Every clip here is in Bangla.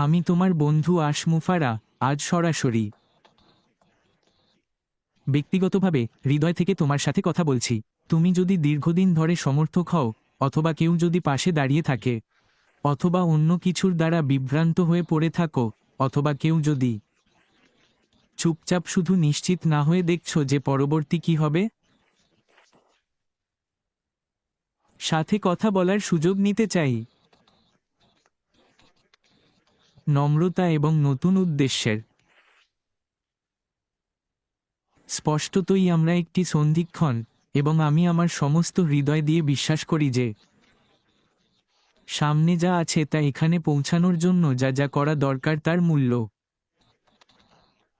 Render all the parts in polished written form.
আমি তোমার বন্ধু আশমুফারা, আজ সরাসরি ব্যক্তিগতভাবে হৃদয় থেকে তোমার সাথে কথা বলছি। তুমি যদি দীর্ঘদিন ধরে সমর্থক হও, অথবা কেউ যদি পাশে দাঁড়িয়ে থাকে, অথবা অন্য কিছুর দ্বারা বিভ্রান্ত হয়ে পড়ে থাকো, অথবা কেউ যদি চুপচাপ শুধু নিশ্চিত না হয়ে দেখছো যে পরবর্তী কি হবে, সাথে কথা বলার সুযোগ নিতে চাই। নম্রতা এবং নতুন উদ্দেশ্যের। স্পষ্টতই আমরা একটি সন্ধিক্ষণ, এবং আমি আমার সমস্ত হৃদয় দিয়ে বিশ্বাস করি যে সামনে যা আছে তা এখানে পৌঁছানোর জন্য যা যা করা দরকার তার মূল্য।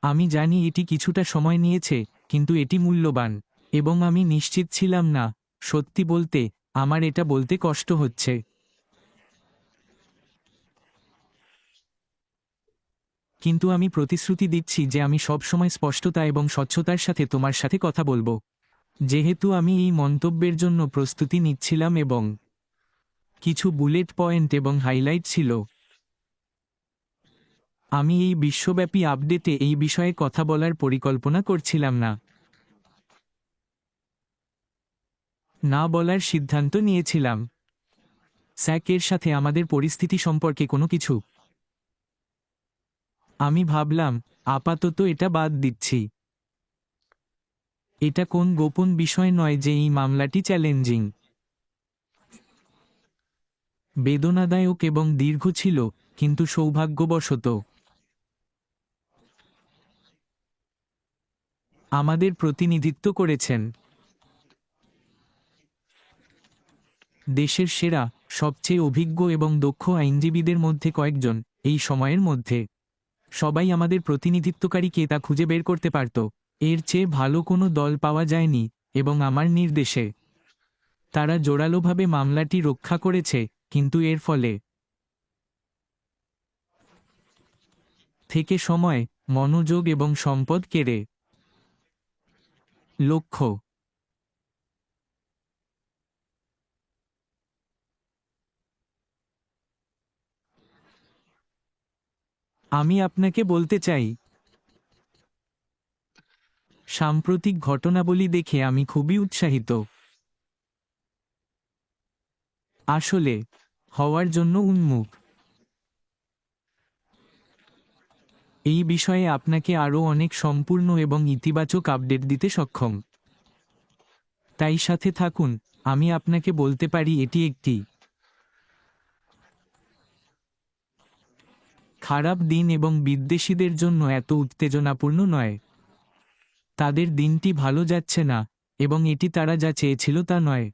আমি জানি এটি কিছুটা সময় নিয়েছে, কিন্তু এটি মূল্যবান। এবং আমি নিশ্চিত ছিলাম না, সত্যি বলতে, আমার এটা বলতে কষ্ট হচ্ছে। কিন্তু আমি প্রতিশ্রুতি দিচ্ছি যে আমি সবসময় স্পষ্টতা এবং স্বচ্ছতার সাথে তোমার সাথে কথা বলবো। যেহেতু আমি এই মন্তব্যের জন্য প্রস্তুতি নিচ্ছিলাম এবং কিছু বুলেট পয়েন্ট এবং হাইলাইট ছিল, আমি এই বিশ্বব্যাপী আপডেটে এই বিষয়ে কথা বলার পরিকল্পনা করছিলাম না। না বলার সিদ্ধান্ত নিয়েছিলাম। স্যাকের সাথে আমাদের পরিস্থিতি সম্পর্কে কোনো কিছু। আমি ভাবলাম, আপাতত এটা বাদ দিচ্ছি। এটা কোন গোপন বিষয় নয় যে এই মামলাটি চ্যালেঞ্জিং, বেদনাদায়ক এবং দীর্ঘ ছিল, কিন্তু সৌভাগ্যবশত আমাদের প্রতিনিধিত্ব করেছেন দেশের সেরা, সবচেয়ে অভিজ্ঞ এবং দক্ষ আইনজীবীদের মধ্যে কয়েকজন। এই সময়ের মধ্যে সবাই আমাদের প্রতিনিধিত্বকারীকে তা খুঁজে বের করতে পারত। এর চেয়ে ভালো কোনো দল পাওয়া যায়নি, এবং আমার নির্দেশে তারা জোরালোভাবে মামলাটি রক্ষা করেছে, কিন্তু এর ফলে থেকে সময়, মনোযোগ এবং সম্পদ কেড়ে। লক্ষ্য। আমি আপনাকে বলতে চাই, সাম্প্রতিক ঘটনাবলী দেখে আমি খুবই উৎসাহিত। আসলে হওয়ার জন্য উন্মুখ। এই বিষয়ে আপনাকে আরও অনেক সম্পূর্ণ এবং ইতিবাচক আপডেট দিতে সক্ষম। তাই সাথে থাকুন। আমি আপনাকে বলতে পারি এটি একটি খারাপ দিন এবং বিদ্বেষীদের জন্য এত উত্তেজনাপূর্ণ নয়। তাদের দিনটি ভালো যাচ্ছে না, এবং এটি তারা যা চেয়েছিল তা নয়।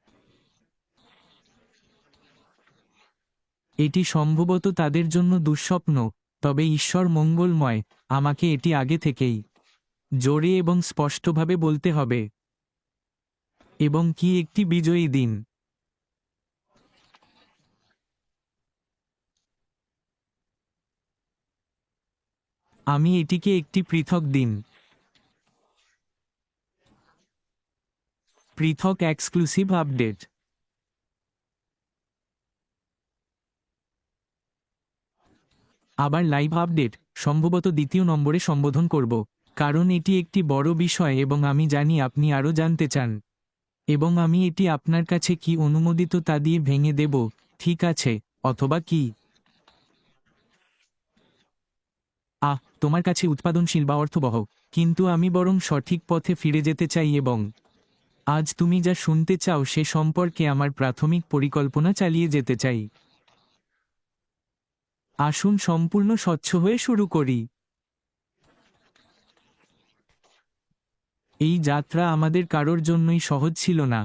এটি সম্ভবত তাদের জন্য দুঃস্বপ্ন, তবে ঈশ্বর মঙ্গলময়। আমাকে এটি আগে থেকেই জোরে এবং স্পষ্টভাবে বলতে হবে। এবং কি একটি বিজয়ী দিন! আমি এটিকে একটি পৃথক দিন, পৃথক এক্সক্লুসিভ আপডেট, আবার লাইভ আপডেট, সম্ভবত দ্বিতীয় নম্বরে সম্বোধন করব, কারণ এটি একটি বড় বিষয় এবং আমি জানি আপনি আরও জানতে চান। এবং আমি এটি আপনার কাছে কি অনুমোদিত তা দিয়ে ভেঙে দেব, ঠিক আছে, অথবা কি তোমার কাছে উৎপাদনশীল বা অর্থবহ। কিন্তু আমি বরং সঠিক পথে ফিরে যেতে চাই এবং আজ তুমি যা শুনতে চাও সে সম্পর্কে আমার প্রাথমিক পরিকল্পনা চালিয়ে যেতে চাই। আসুন সম্পূর্ণ স্বচ্ছ হয়ে শুরু করি। এই যাত্রা আমাদের কারোর জন্যই সহজ ছিল না।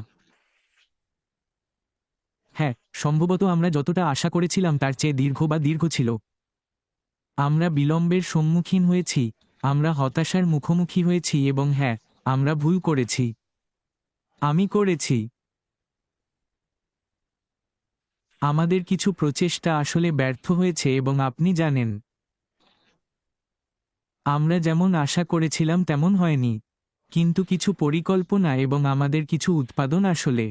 হ্যাঁ, সম্ভবত আমরা যতটা আশা করেছিলাম তার চেয়ে দীর্ঘ ছিল। আমরা বিলম্বের সম্মুখীন হয়েছি, আমরা হতাশার মুখোমুখি হয়েছি এবং হ্যাঁ, আমরা ভুল করেছি। আমি করেছি। আমাদের কিছু প্রচেষ্টা আসলে ব্যর্থ হয়েছে এবং আপনি জানেন, আমরা যেমন আশা করেছিলাম তেমন হয়নি। কিন্তু কিছু পরিকল্পনা এবং আমাদের কিছু উৎপাদন আসলে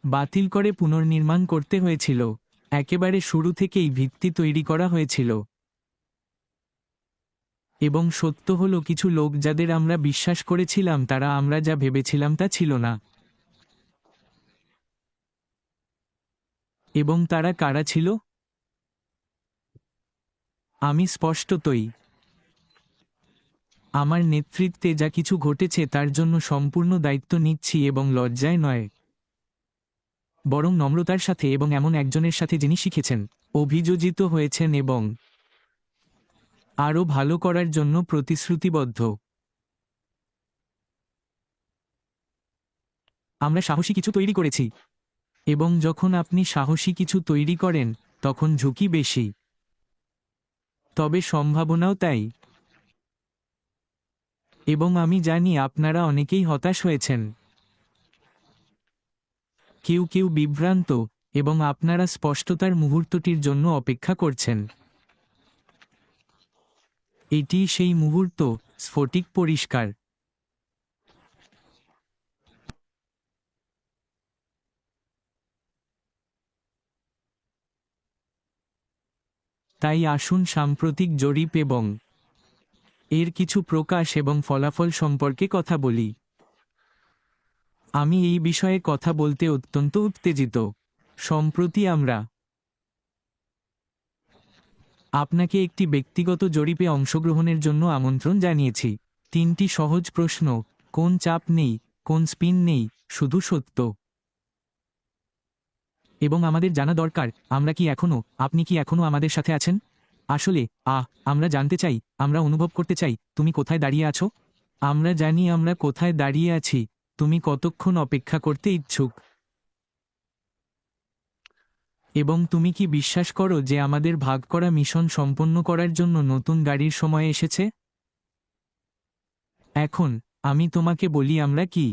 বাতিল করে পুনর্নির্মাণ করতে হয়েছিল। একেবারে শুরু থেকেই ভিত্তি তৈরি করা হয়েছিল। এবং সত্য হলো কিছু লোক যাদের আমরা বিশ্বাস করেছিলাম তারা আমরা যা ভেবেছিলাম তা ছিল না। এবং তারা কারা ছিল? আমি স্পষ্টতই আমার নেতৃত্বে যা কিছু ঘটেছে তার জন্য সম্পূর্ণ দায়িত্ব নিচ্ছি, এবং লজ্জায় নয়, বরং নম্রতার সাথে, এবং এমন একজনের সাথে যিনি শিখেছেন, অভিযোজিত হয়েছেন এবং আরও ভালো করার জন্য প্রতিশ্রুতিবদ্ধ। আমরা সাহসী কিছু তৈরি করেছি, এবং যখন আপনি সাহসী কিছু তৈরি করেন তখন ঝুঁকি বেশি, তবে সম্ভাবনাও তাই। এবং আমি জানি আপনারা অনেকেই হতাশ হয়েছেন, কেউ কেউ বিভ্রান্ত, এবং আপনারা স্পষ্টতার মুহূর্তটির জন্য অপেক্ষা করছেন। এটি সেই মুহূর্ত, স্ফটিক পরিষ্কার। তাই আসুন সাম্প্রতিক জরিপ এবং এর কিছু প্রকাশ এবং ফলাফল সম্পর্কে কথা বলি। আমি এই বিষয়ে কথা বলতে অত্যন্ত উত্তেজিত। সম্প্রতি আমরা আপনাকে একটি ব্যক্তিগত জরিপে অংশগ্রহণের জন্য আমন্ত্রণ জানিয়েছি। 3টি সহজ প্রশ্ন, কোন চাপ নেই, কোন স্পিন নেই, শুধু সত্য। এবং আমাদের জানা দরকার, আপনি কি এখনও আমাদের সাথে আছেন? আসলে আমরা জানতে চাই, আমরা অনুভব করতে চাই, তুমি কোথায় দাঁড়িয়ে আছো? আমরা জানি আমরা কোথায় দাঁড়িয়ে আছি, তুমি কতক্ষণ অপেক্ষা করতে ইচ্ছুক। এবং তুমি কি বিশ্বাস করো যে আমাদের ভাগ করা মিশন সম্পন্ন করার জন্য নতুন গাড়ির সময় এসেছে? এখন আমি তোমাকে বলি আমরা কি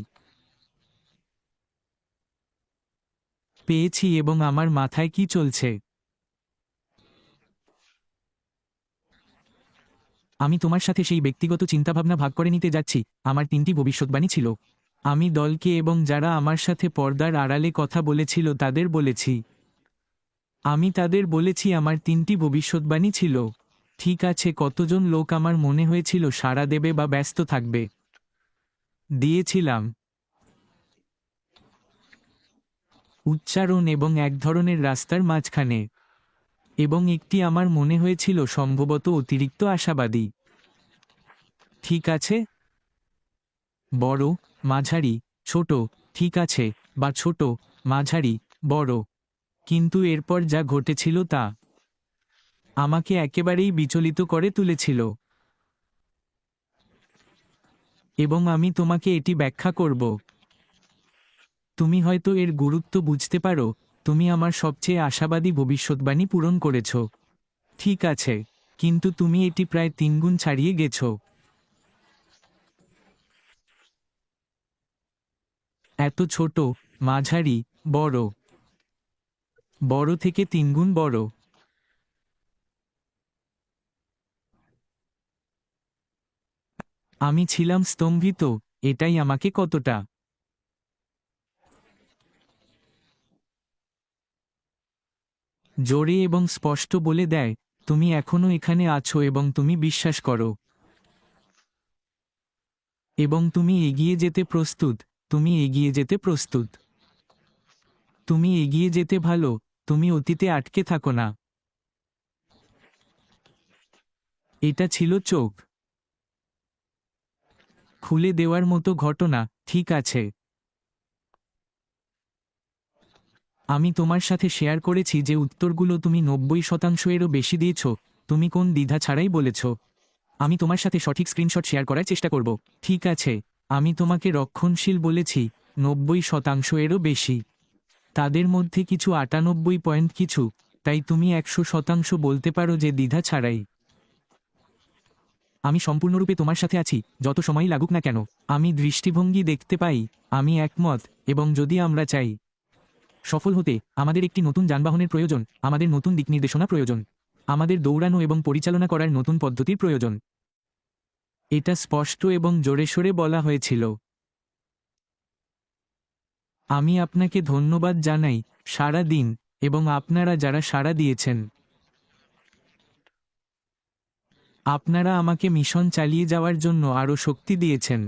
পেয়েছি এবং আমার মাথায় কি চলছে। আমি তোমার সাথে সেই ব্যক্তিগত চিন্তাভাবনা ভাগ করে নিতে যাচ্ছি। আমার 3টি ভবিষ্যৎবাণী ছিল। আমি দলকে এবং যারা আমার সাথে পর্দার আড়ালে কথা বলেছিল তাদের বলেছি। আমি তাদের বলেছি আমার 3টি ভবিষ্যৎবাণী ছিল। ঠিক আছে, কতজন লোক আমার মনে হয়েছিল সাড়া দেবে বা ব্যস্ত থাকবে? দিয়েছিলাম উচ্চারণ এবং এক ধরনের রাস্তার মাঝখানে, এবং একটি আমার মনে হয়েছিল সম্ভবত অতিরিক্ত আশাবাদী। ঠিক আছে, বড়, মাঝারি, ছোট, ঠিক আছে, বা ছোট, মাঝারি, বড়। কিন্তু এরপর যা ঘটেছিল তা আমাকে একেবারেই বিচলিত করে তুলেছিল। এবং আমি তোমাকে এটি ব্যাখ্যা করব। তুমি হয়তো এর গুরুত্ব বুঝতে পারো, তুমি আমার সবচেয়ে আশাবাদী ভবিষ্যৎবাণী পূরণ করেছ। ঠিক আছে, কিন্তু তুমি এটি প্রায় 3 গুণ ছাড়িয়ে গেছ। এত ছোট, মাঝারি, বড়। বড় থেকে 3 গুণ বড়। আমি ছিলাম স্তম্ভিত, এটাই আমাকে কতটা জোরে এবং স্পষ্ট বলে দেয়, তুমি এখনো এখানে আছো এবং তুমি বিশ্বাস করো। এবং তুমি এগিয়ে যেতে প্রস্তুত, তুমি এগিয়ে যেতে প্রস্তুত। তুমি এগিয়ে যেতে ভালো, তুমি অতীতে আটকে থাকো না। এটা ছিল চোখ খুলে দেওয়ার মতো ঘটনা, ঠিক আছে। আমি তোমার সাথে শেয়ার করেছি যে উত্তরগুলো তুমি 90% বেশি দিয়েছ, তুমি কোন দ্বিধা ছাড়াই বলেছ। আমি তোমার সাথে সঠিক স্ক্রিনশট শেয়ার করার চেষ্টা করব। ঠিক আছে, আমি তোমাকে রক্ষণশীল বলেছি, 90%-এরও বেশি। তাদের মধ্যে কিছু 98 পয়েন্ট কিছু, তাই তুমি 100% বলতে পারো যে দ্বিধা ছাড়াই। আমি সম্পূর্ণরূপে তোমার সাথে আছি, যত সময়ই লাগুক না কেন। আমি দৃষ্টিভঙ্গি দেখতে পাই, আমি একমত, এবং যদি আমরা চাই সফল হতে, আমাদের একটি নতুন যানবাহনের প্রয়োজন, আমাদের নতুন দিকনির্দেশনা প্রয়োজন, আমাদের দৌড়ানো এবং পরিচালনা করার নতুন পদ্ধতির প্রয়োজন। এটা স্পষ্ট এবং জোরে সোরে বলা হয়েছিল। আমি আপনাকে ধন্যবাদ জানাই, সারা দিন, এবং আপনারা যারা সাড়া দিয়েছেন। আপনারা আমাকে মিশন চালিয়ে যাওয়ার জন্য আরও শক্তি দিয়েছেন,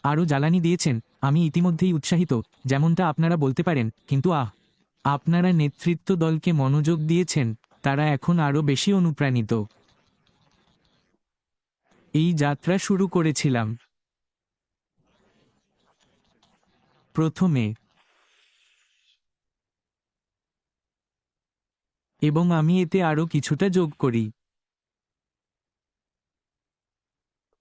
আরও জ্বালানি দিয়েছেন। আমি ইতিমধ্যেই উৎসাহিত, যেমনটা আপনারা বলতে পারেন, কিন্তু আপনারা নেতৃত্ব দলকে মনোযোগ দিয়েছেন, তারা এখন আরও বেশি অনুপ্রাণিত। এই যাত্রা শুরু করেছিলাম প্রথমে, এবং আমি এতে আরও কিছুটা যোগ করি।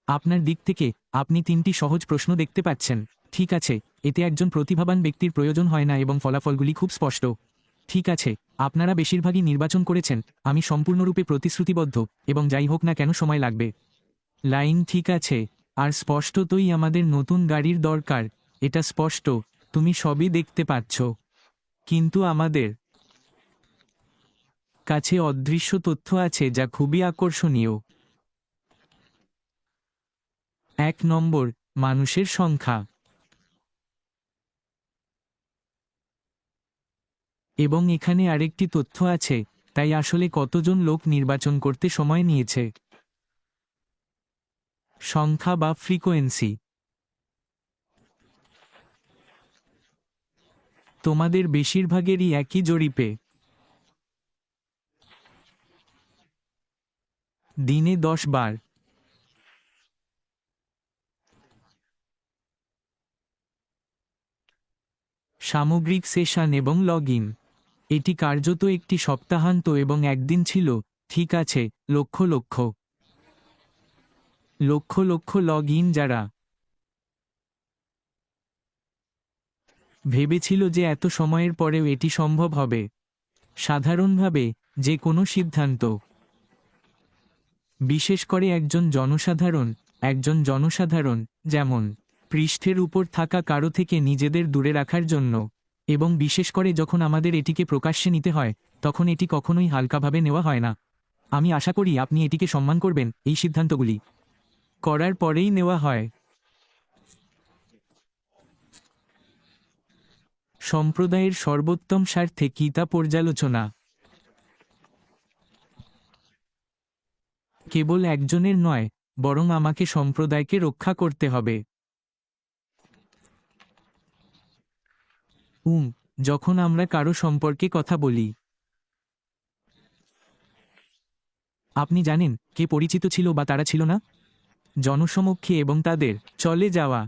আপনার দিক থেকে আপনি 3টি সহজ প্রশ্ন দেখতে পাচ্ছেন। ঠিক আছে, এতে একজন প্রতিভাবান ব্যক্তির প্রয়োজন হয় না এবং ফলাফলগুলি খুব স্পষ্ট। ঠিক আছে, আপনারা বেশিরভাগই নির্বাচন করেছেন। আমি সম্পূর্ণরূপে প্রতিশ্রুতিবদ্ধ, এবং যাই হোক না কেন সময় লাগবে। লাইন ঠিক আছে, আর স্পষ্টতই আমাদের নতুন গাড়ির দরকার। এটা স্পষ্ট, তুমি সবই দেখতে পাচ্ছ। কিন্তু আমাদের কাছে অদৃশ্য তথ্য আছে যা খুবই আকর্ষণীয়। 1 নম্বর, মানুষের সংখ্যা। এবং এখানে আরেকটি তথ্য আছে, তাই আসলে কতজন লোক নির্বাচন করতে সময় নিয়েছে। সংখ্যা বা ফ্রিকোয়েন্সি। তোমাদের বেশিরভাগেরই একই জরিপে দিনে 10 বার। সামগ্রিক সেশন এবং লগ ইন। এটি কার্যত একটি সপ্তাহান্ত এবং একদিন ছিল। ঠিক আছে, লক্ষ লক্ষ লক্ষ লক্ষ লগ ইন, যারা ভেবেছিল যে এত সময়ের পরেও এটি সম্ভব হবে। সাধারণভাবে যে কোনো সিদ্ধান্ত, বিশেষ করে একজন জনসাধারণ, যেমন পৃষ্ঠের উপর থাকা কারো থেকে নিজেদের দূরে রাখার জন্য, এবং বিশেষ করে যখন আমাদের এটিকে প্রকাশ্যে নিতে হয়, তখন এটি কখনোই হালকাভাবে নেওয়া হয় না। আমি আশা করি আপনি এটিকে সম্মান করবেন। এই সিদ্ধান্তগুলি করার পরেই নেওয়া হয়। সম্প্রদায়ের সর্বোত্তম স্বার্থে কি তা পর্যালোচনা কেবল একজনের নয়, বরং আমাকে সম্প্রদায়কে রক্ষা করতে হবে। যখন আমরা কারো সম্পর্কে কথা বলি, আপনি জানেন কে পরিচিত ছিল বা তারা ছিল না, জনসমক্ষে এবং তাদের চলে যাওয়া।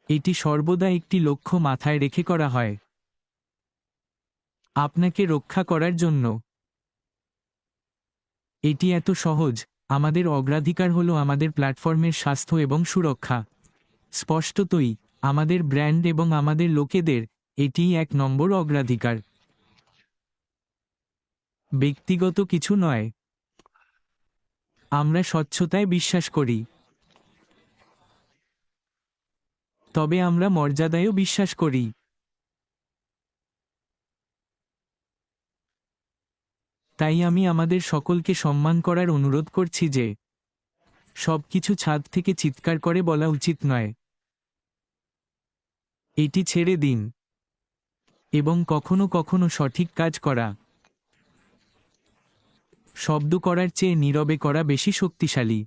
এটি সর্বদা একটি লক্ষ্য মাথায় রেখে করা হয়, আপনাকে রক্ষা করার জন্য। এটি এত সহজ। আমাদের অগ্রাধিকার হলো আমাদের প্ল্যাটফর্মের স্বাস্থ্য এবং সুরক্ষা। স্পষ্টতই আমাদের ব্র্যান্ড এবং আমাদের লোকেদের এটিই 1 নম্বর অগ্রাধিকার। ব্যক্তিগত কিছু নয়। আমরা স্বচ্ছতায় বিশ্বাস করি, তবে আমরা মর্যাদায়ও বিশ্বাস করি। তাই আমি আমাদের সকলকে সম্মান করার অনুরোধ করছি যে সবকিছু ছাদ থেকে চিৎকার করে বলা উচিত নয়। এটি ছেড়ে দিন, এবং কখনো কখনো সঠিক কাজ করা শব্দ করার চেয়ে নীরবে করা বেশি শক্তিশালী।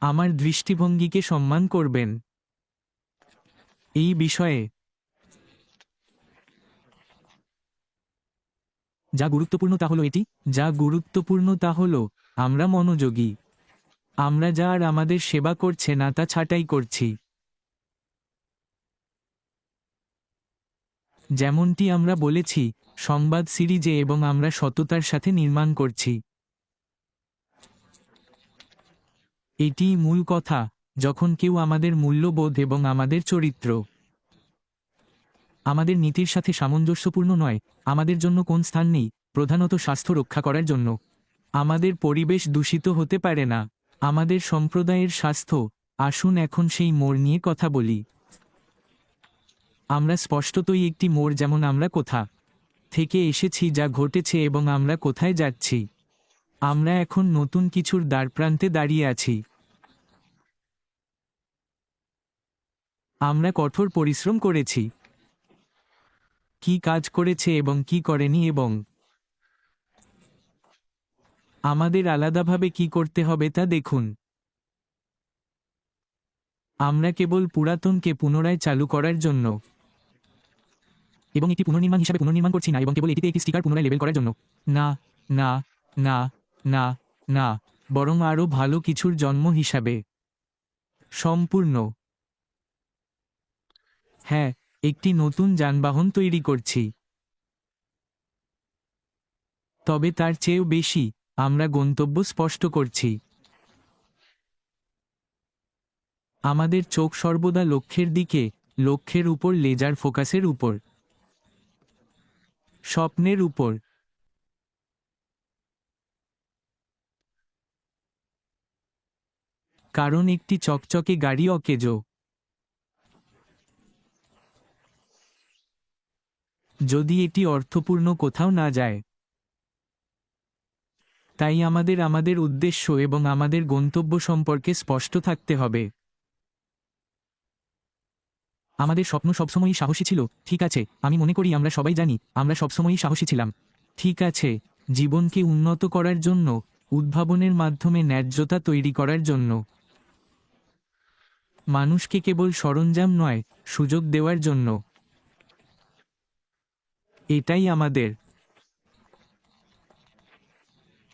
আমার দৃষ্টিভঙ্গিকে সম্মান করবেন এই বিষয়ে। যা গুরুত্বপূর্ণ তা হলো আমরা মনোযোগী। আমরা যা আর আমাদের সেবা করছে না তা ছাঁটাই করছি। যেমনটি আমরা বলেছি সংবাদ সিরিজে, এবং আমরা সততার সাথে নির্মাণ করছি। এটিই মূল কথা। যখন কেউ আমাদের মূল্যবোধ এবং আমাদের চরিত্র আমাদের নীতির সাথে সামঞ্জস্যপূর্ণ নয়, আমাদের জন্য কোন স্থান নেই, প্রধানত স্বাস্থ্য রক্ষা করার জন্য। আমাদের পরিবেশ দূষিত হতে পারে না, আমাদের সম্প্রদায়ের স্বাস্থ্য। আসুন এখন সেই মোড় নিয়ে কথা বলি। আমরা স্পষ্টতই একটি মোড়, যেমন আমরা কোথা থেকে এসেছি, যা ঘটেছে এবং আমরা কোথায় যাচ্ছি। আমরা এখন নতুন কিছুর দ্বারপ্রান্তে দাঁড়িয়ে আছি। আমরা কঠোর পরিশ্রম করেছি, কি কাজ করেছে এবং কি করেনি, এবং আমাদের আলাদাভাবে কি করতে হবে তা দেখুন। আমরা কেবল পুরাতনকে পুনরায় চালু করার জন্য এবং এটি পুনর্নির্মাণ হিসাবে পুনর্নির্মাণ করছি না, এবং কেবল এটিতে একটি স্টিকার পুনরায় লেবেল করার জন্য না, না, না, না, না, বরং আরও ভালো কিছুর জন্ম হিসাবে। সম্পূর্ণ। হ্যাঁ, একটি নতুন যানবাহন তৈরি করছি। তবে তার চেয়েও বেশি, আমরা গন্তব্য স্পষ্ট করছি। আমাদের চোখ সর্বদা লক্ষ্যের দিকে, লক্ষ্যের উপর, লেজার ফোকাসের উপর, স্বপ্নের উপর। কারণ একটি চকচকে গাড়ি অকেজো যদি এটি অর্থপূর্ণ কোথাও না যায়। তাই আমাদের আমাদের উদ্দেশ্য এবং আমাদের গন্তব্য সম্পর্কে স্পষ্ট থাকতে হবে। আমাদের স্বপ্ন সবসময়ই সাহসী ছিল, ঠিক আছে? আমি মনে করি আমরা সবাই জানি আমরা সবসময়ই সাহসী ছিলাম। ঠিক আছে, জীবনকে উন্নত করার জন্য, উদ্ভাবনের মাধ্যমে ন্যায্যতা তৈরি করার জন্য, মানুষকে কেবল সরঞ্জাম নয়, সুযোগ দেওয়ার জন্য। এটাই আমাদের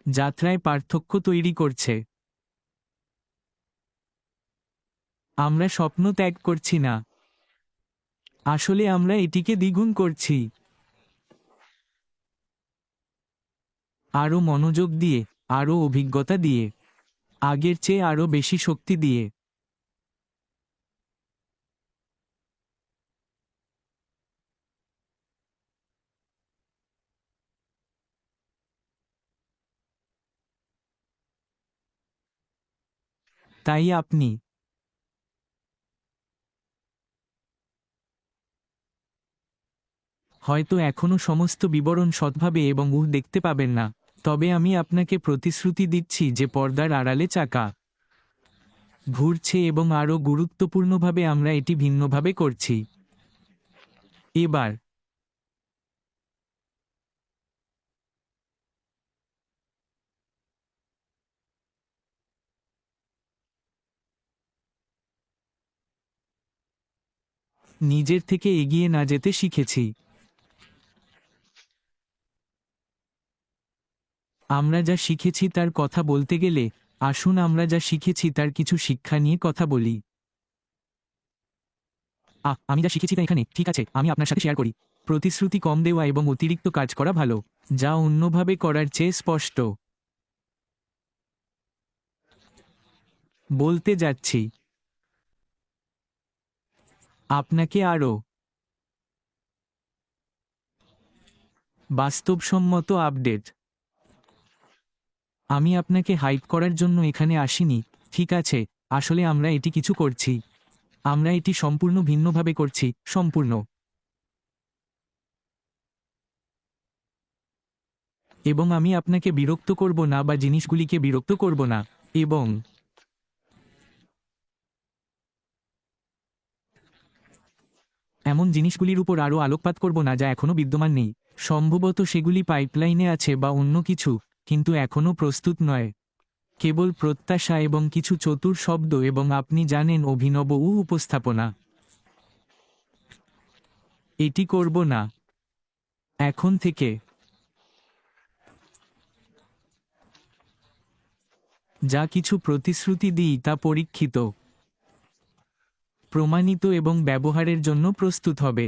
যাত্রায় পার্থক্য তৈরি করছে। আমরা স্বপ্ন ত্যাগ করছি না, আসলে আমরা এটিকে দ্বিগুণ করছি, আরও মনোযোগ দিয়ে, আরও অভিজ্ঞতা দিয়ে, আগের চেয়ে আরও বেশি শক্তি দিয়ে। তাই আপনি হয়তো এখনও সমস্ত বিবরণ সৎভাবে এবং দেখতে পাবেন না, তবে আমি আপনাকে প্রতিশ্রুতি দিচ্ছি যে পর্দার আড়ালে চাকা ঘুরছে এবং আরও গুরুত্বপূর্ণভাবে আমরা এটি ভিন্নভাবে করছি। এবার নিজের থেকে এগিয়ে না যেতে শিখেছি। আমরা যা শিখেছি তার কথা বলতে গেলে, আসুন আমরা যা শিখেছি তার কিছু শিক্ষা নিয়ে কথা বলি। আমি যা শিখেছি তা এখানে, ঠিক আছে, আমি আপনার সাথে শেয়ার করি। প্রতিশ্রুতি কম দেওয়া এবং অতিরিক্ত কাজ করা ভালো, যা অন্যভাবে করার চেয়ে স্পষ্ট। বলতে যাচ্ছি আপনাকে আরও বাস্তবসম্মত আপডেট। আমি আপনাকে হাইপ করার জন্য এখানে আসিনি, ঠিক আছে? আসলে আমরা এটি কিছু করছি, আমরা এটি সম্পূর্ণ ভিন্নভাবে করছি, সম্পূর্ণ। এবং আমি আপনাকে বিরক্ত করব না বা জিনিসগুলিকে বিরক্ত করব না, এবং এমন জিনিসগুলির উপর আরও আলোকপাত করব না যা এখনও বিদ্যমান নেই। সম্ভবত সেগুলি পাইপলাইনে আছে বা অন্য কিছু, কিন্তু এখনও প্রস্তুত নয়। কেবল প্রত্যাশা এবং কিছু চতুর শব্দ, এবং আপনি জানেন, অভিনব উপস্থাপনা। এটি করব না এখন থেকে। যা কিছু প্রতিশ্রুতি দিই তা পরীক্ষিত, প্রমাণিত এবং ব্যবহারের জন্য প্রস্তুত হবে।